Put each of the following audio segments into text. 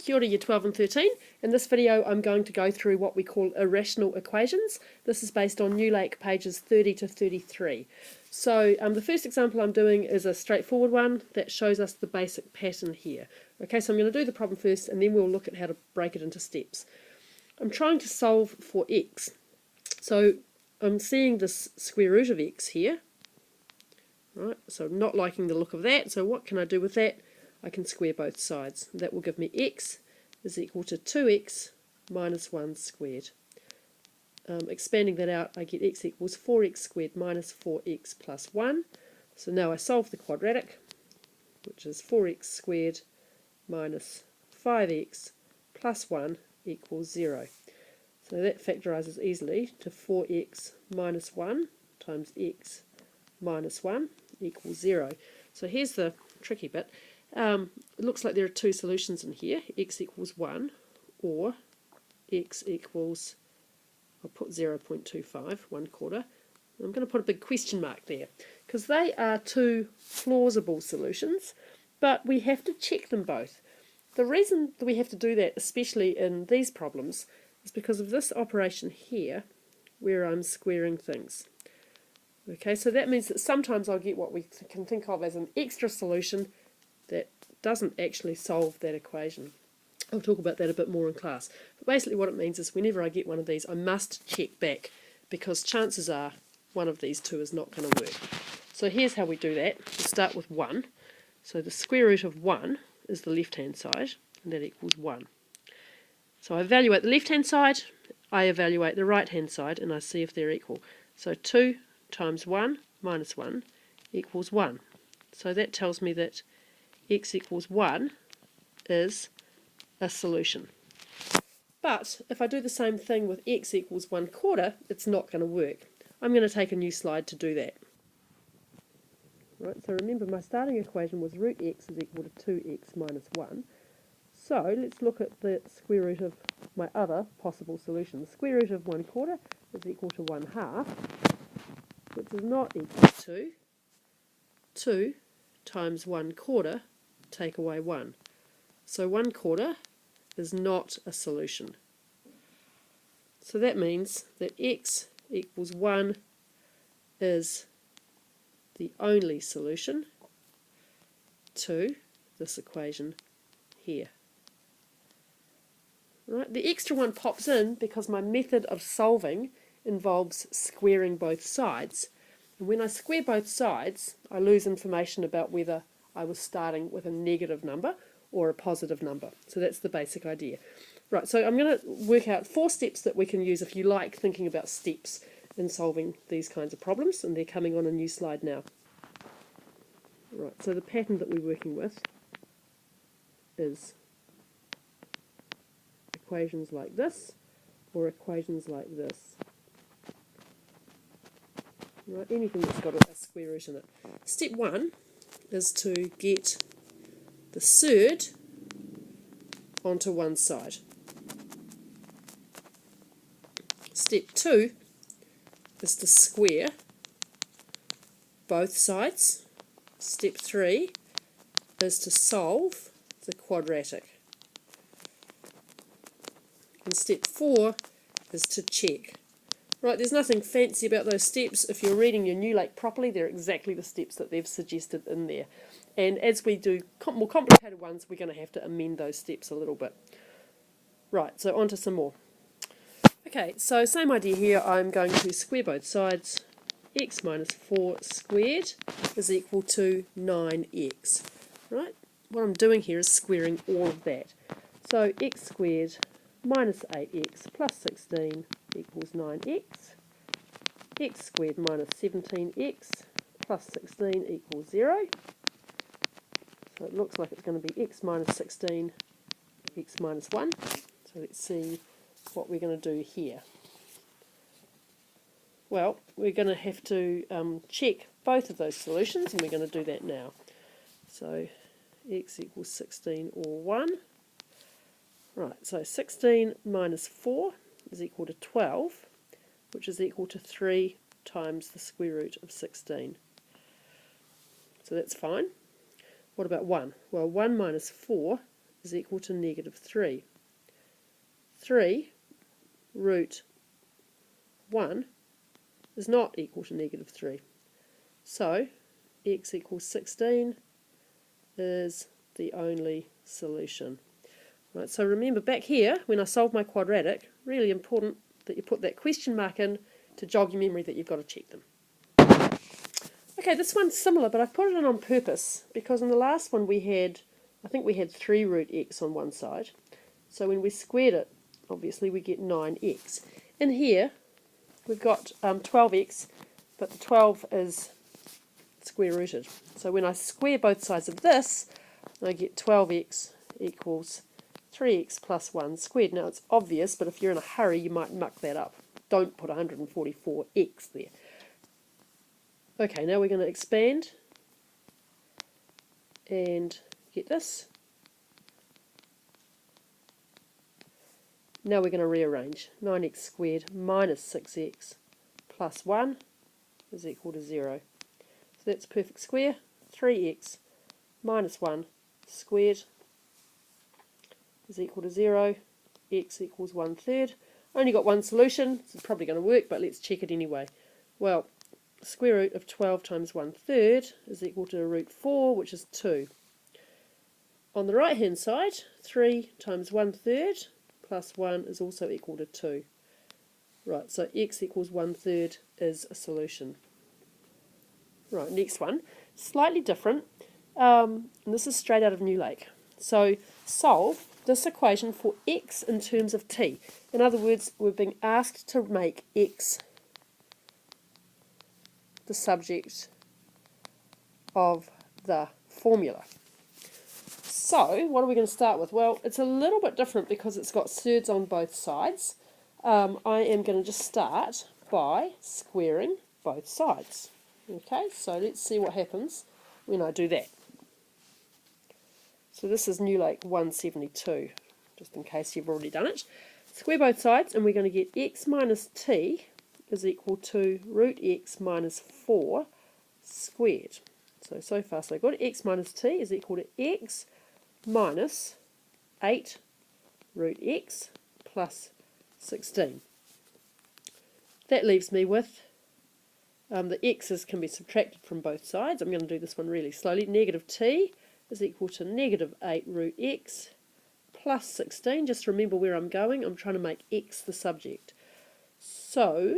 Kia ora Year 12 and 13. In this video I'm going to go through what we call irrational equations. This is based on Nulake pages 30 to 33. So the first example I'm doing is a straightforward one that shows us the basic pattern here. Okay, so I'm going to do the problem first and then we'll look at how to break it into steps. I'm trying to solve for x. So I'm seeing this square root of x here. Right, so I'm not liking the look of that, so what can I do with that? I can square both sides. That will give me x is equal to 2x minus 1 squared. Expanding that out, I get x equals 4x squared minus 4x plus 1. So now I solve the quadratic, which is 4x squared minus 5x plus 1 equals 0. So that factorises easily to 4x minus 1 times x minus 1 equals 0. So here's the tricky bit. It looks like there are two solutions in here, x equals 1 or x equals, I'll put 0.25, 1/4. I'm going to put a big question mark there because they are two plausible solutions, but we have to check them both. The reason that we have to do that, especially in these problems, is because of this operation here where I'm squaring things. Okay, so that means that sometimes I'll get what we can think of as an extra solution that doesn't actually solve that equation. I'll talk about that a bit more in class. But basically what it means is whenever I get one of these, I must check back because chances are one of these two is not going to work. So here's how we do that. We start with 1. So the square root of 1 is the left-hand side, and that equals 1. So I evaluate the left-hand side, I evaluate the right-hand side, and I see if they're equal. So 2 times 1 minus 1 equals 1. So that tells me that x equals 1 is a solution. But if I do the same thing with x equals 1/4, it's not going to work. I'm going to take a new slide to do that. Right, so remember my starting equation was root x is equal to 2x minus 1. So let's look at the square root of my other possible solution. The square root of 1/4 is equal to 1/2, which is not equal to 2 times 1/4 take away 1. So 1/4 is not a solution. So that means that x equals 1 is the only solution to this equation here. Right, the extra one pops in because my method of solving involves squaring both sides. And when I square both sides, I lose information about whether I was starting with a negative number or a positive number. So that's the basic idea. Right, so I'm going to work out 4 steps that we can use if you like thinking about steps in solving these kinds of problems, and they're coming on a new slide now. Right, so the pattern that we're working with is equations like this or equations like this. Right, anything that's got a square root in it. Step 1 is to get the surd onto one side. Step 2 is to square both sides. Step 3 is to solve the quadratic. And step 4 is to check. Right, there's nothing fancy about those steps. If you're reading your Nulake properly, they're exactly the steps that they've suggested in there. And as we do more complicated ones, we're going to have to amend those steps a little bit. Right, so on to some more. Okay, so same idea here. I'm going to square both sides. X minus 4 squared is equal to 9x. Right, what I'm doing here is squaring all of that. So x squared minus 8x plus 16 equals 9x. X squared minus 17x plus 16 equals 0. So it looks like it's going to be x minus 16, x minus 1. So let's see what we're going to do here. Well, we're going to have to check both of those solutions, and we're going to do that now. So x equals 16 or 1. Right, so 16 minus 4 is equal to 12, which is equal to 3 times the square root of 16. So that's fine. What about 1? Well, 1 minus 4 is equal to negative 3. 3 root 1 is not equal to negative 3. So x equals 16 is the only solution. Right, so remember back here, when I solve my quadratic, really important that you put that question mark in to jog your memory that you've got to check them. Okay, this one's similar, but I've put it in on purpose because in the last one I think we had 3 root x on one side. So when we squared it, obviously we get 9x. In here, we've got 12x, but the 12 is square rooted. So when I square both sides of this, I get 12x equals 3x plus 1 squared. Now it's obvious, but if you're in a hurry, you might muck that up. Don't put 144x there. Okay, now we're going to expand and get this. Now we're going to rearrange. 9x squared minus 6x plus 1 is equal to 0. So that's a perfect square. 3x minus 1 squared is equal to 0. X equals 1/3. Only got one solution. It's probably going to work, but let's check it anyway. Well, the square root of 12 times 1/3 is equal to root 4, which is 2. On the right hand side, 3 times 1/3 plus 1 is also equal to 2. Right, so x equals 1/3 is a solution. Right, next one. Slightly different. And this is straight out of nulake. So solve this equation for x in terms of t. In other words, we're being asked to make x the subject of the formula. So what are we going to start with? Well, it's a little bit different because it's got surds on both sides. I am going to just start by squaring both sides. Okay, so let's see what happens when I do that. So this is nulake 172, just in case you've already done it. Square both sides and we're going to get x minus t is equal to root x minus 4 squared. So far so good. X minus t is equal to x minus 8 root x plus 16. That leaves me with the x's can be subtracted from both sides. I'm going to do this one really slowly. Negative t is equal to negative 8 root x plus 16. Just remember where I'm going. I'm trying to make x the subject. So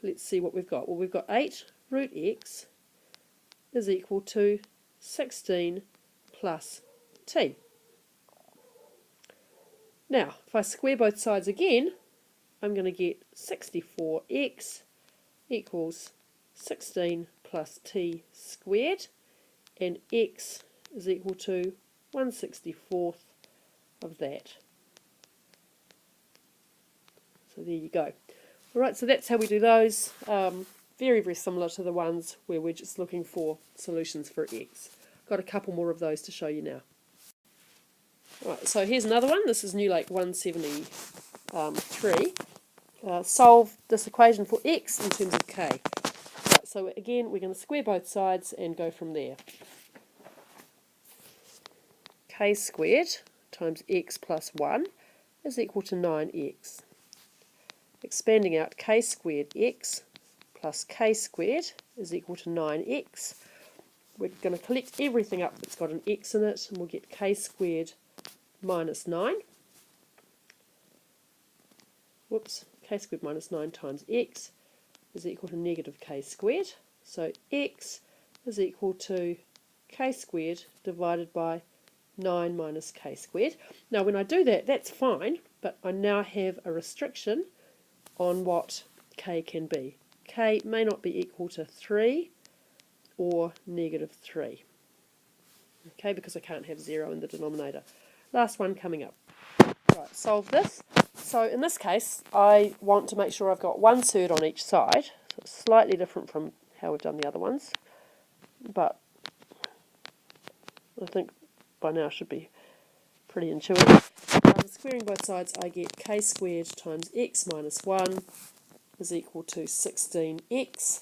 let's see what we've got. Well, we've got 8 root x is equal to 16 plus t. Now, if I square both sides again, I'm going to get 64x equals 16 plus t squared, and x is equal to 1/64 of that. So there you go. Alright, so that's how we do those. Very, very similar to the ones where we're just looking for solutions for x. Got a couple more of those to show you now. Alright, so here's another one. This is nulake 173. Solve this equation for x in terms of k. Right, so again, we're going to square both sides and go from there. K squared times x plus 1 is equal to 9x. Expanding out, k squared x plus k squared is equal to 9x. We're going to collect everything up that's got an x in it, and we'll get k squared minus 9. Whoops, k squared minus 9 times x is equal to negative k squared. So x is equal to k squared divided by 9 minus k squared. Now when I do that, that's fine, but I now have a restriction on what k can be. K may not be equal to 3 or negative 3. Okay, because I can't have 0 in the denominator. Last one coming up. Right, solve this. So in this case, I want to make sure I've got one surd on each side. So it's slightly different from how we've done the other ones, but I think by now should be pretty intuitive. Squaring both sides, I get k squared times x minus 1 is equal to 16x.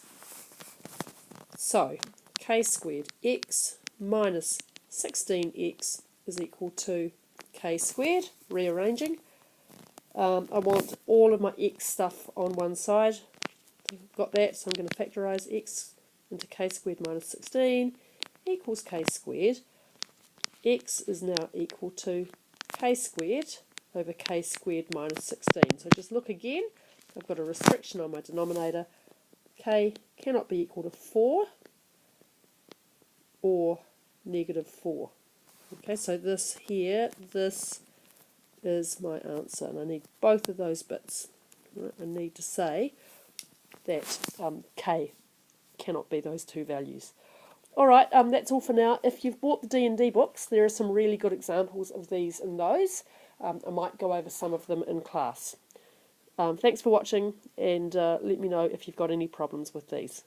So k squared x minus 16x is equal to k squared, rearranging. I want all of my x stuff on one side. Got that, so I'm going to factorise x into k squared minus 16 equals k squared. X is now equal to k squared over k squared minus 16. So just look again, I've got a restriction on my denominator. K cannot be equal to 4 or negative 4. Okay, so this here, this is my answer, and I need both of those bits. Right, I need to say that k cannot be those two values. Alright, that's all for now. If you've bought the D&D books, there are some really good examples of these and those. I might go over some of them in class. Thanks for watching, and let me know if you've got any problems with these.